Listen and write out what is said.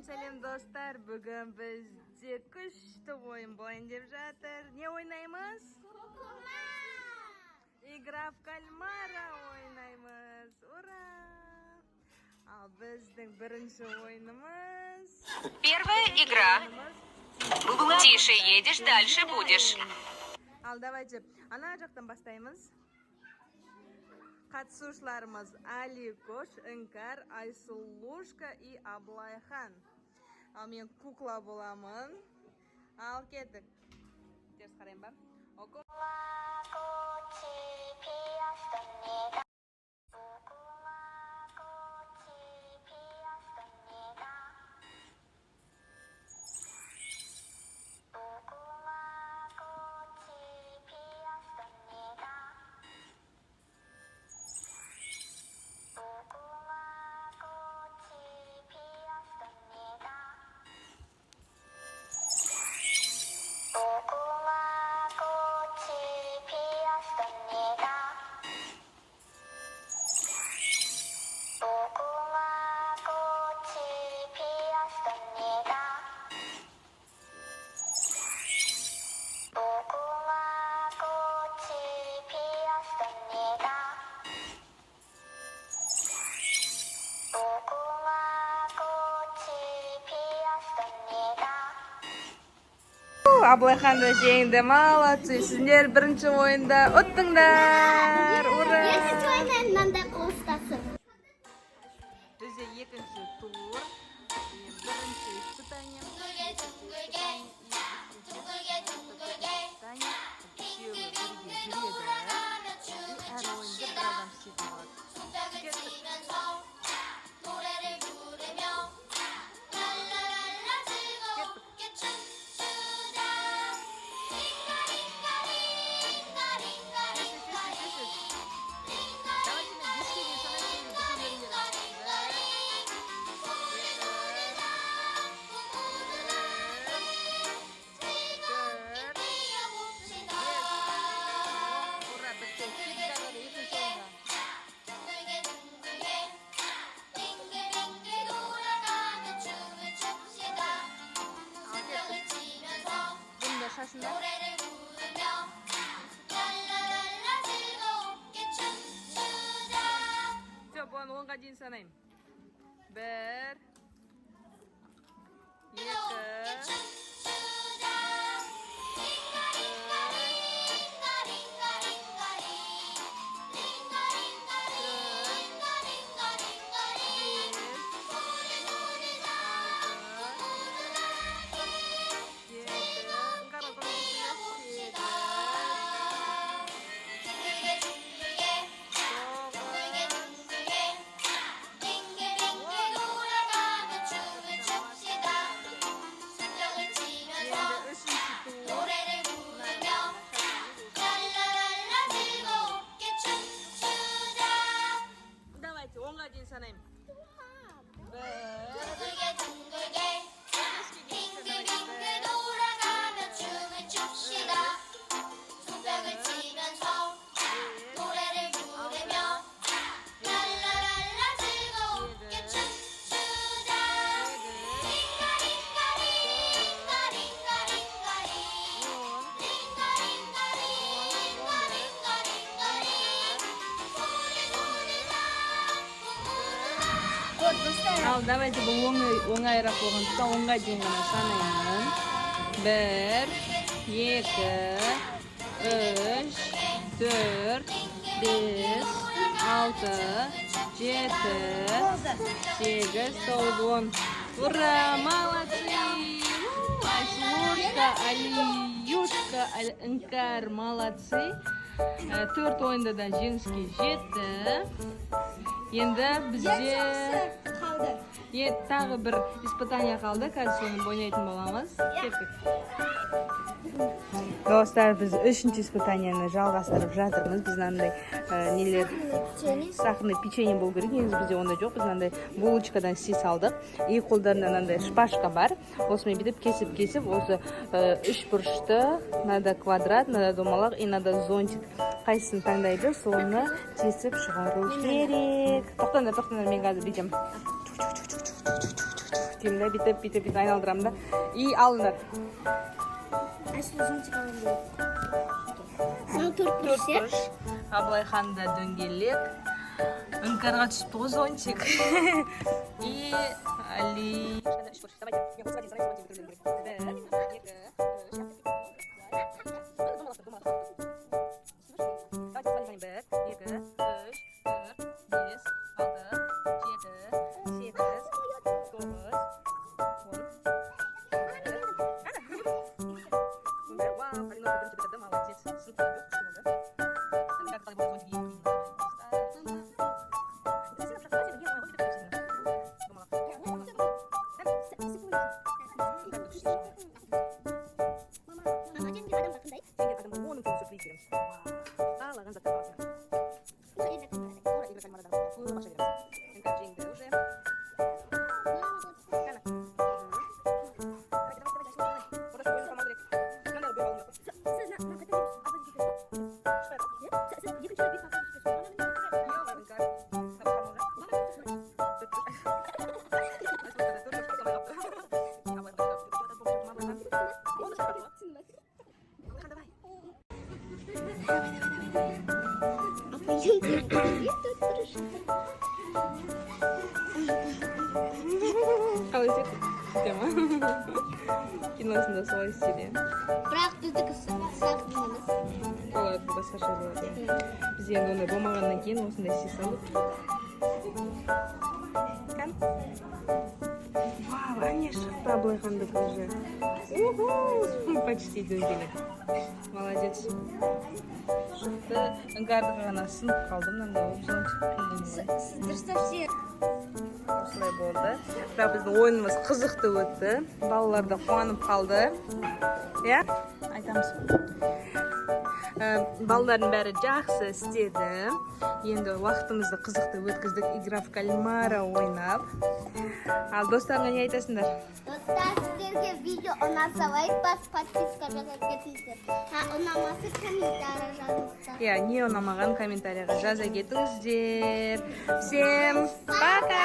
Сәлем достар, бүгін бізде күшті ойын болайын деп жатыр. Не ойнаймыз? Игра в кальмара ойнаймыз. Ура! Ал біздің бірінші ойынымыз. Первая игра. Тише едешь, дальше будешь. Ал давайте, ана жақтан бастаймыз. Қатысушыларымыз Аликош, Іңкәр, Айсұлушка и Аблайхан. Ал мен кукла боламын. Ал кеттік. Теріс қарайын ба? Аблайханды жеңді, молодцы. Сіздер бірінші ойында ұттыңдар. Ура! Екінші ойында мынандай қуыстасың. Бізде екінші тур. Бірінші испытание. Все, бұған 10-ға дейін санайым. 1, 2, Ал давайте бұл оңайырақ болғандықтан 10-ға дейін ғана санаймын. 1, 2, 3, 4, 5, 6, 7, 8, 9, 10. Ура, молодцы! Айсұлушка, Алиюшка, Іңкәр, молодцы. 4 ойында да жеңіске жетті. Енді бізде тағы бір испытание қалды. Қазір соны ойнайтын боламыз. Кеттік. Достар, біз 3-ші испытанияны жалғастырып жатырмыз. Біз мынандай нелер сахарный печенье болу керек. Негізі бізде онда жоқ. Біз мынандай булочкадан істей салдық. И қолдарында мынандай шпажка бар. Осымен бүйтіп кесіп, осы 3 бұрышты, надо квадрат, надо домалақ, и надо зонтик. Қайсысын таңдайды, соны тесіп шығару керек. Тоқтаңдар, мен қазір бүйтем. істеймін да, бүйтіп айналдырамын да. И алыңдар. Төрт Абылайханда дөңгелек. Үңкарға түсіпті ғой зонтик. И Али... Қалай істеді ма? Киносында солай істейді. Бірақ біздікі сақ дейміз. Болады, басқаша болады. Біз енді ондай болмағаннан кейін осындай істей салдық. Кән? Вау, әне шықты Абылайхандікі уже. Почти дөңгелек. Молодец. Шықты. Іңкәрді ғана сынып қалды мынандай Сіздер все. осылай болды. Бірақ біздің ойынымыз қызықты өтті. Балалар да қуанып қалды. Иә? Айтамыз. Балалардың бәрі жақсы істеді. Енді уақытымызды қызықты өткіздік. Игра в кальмара ойнап. Ал достарыңа не айтасыңдар? Достар, сіздерге видео ұнаса лайк подписка жасап кетіңіздер. Ұнамасы комментарий жазыңыздар. Иә, не ұнамаған комментарияға жаза кетіңіздер. Всем пока!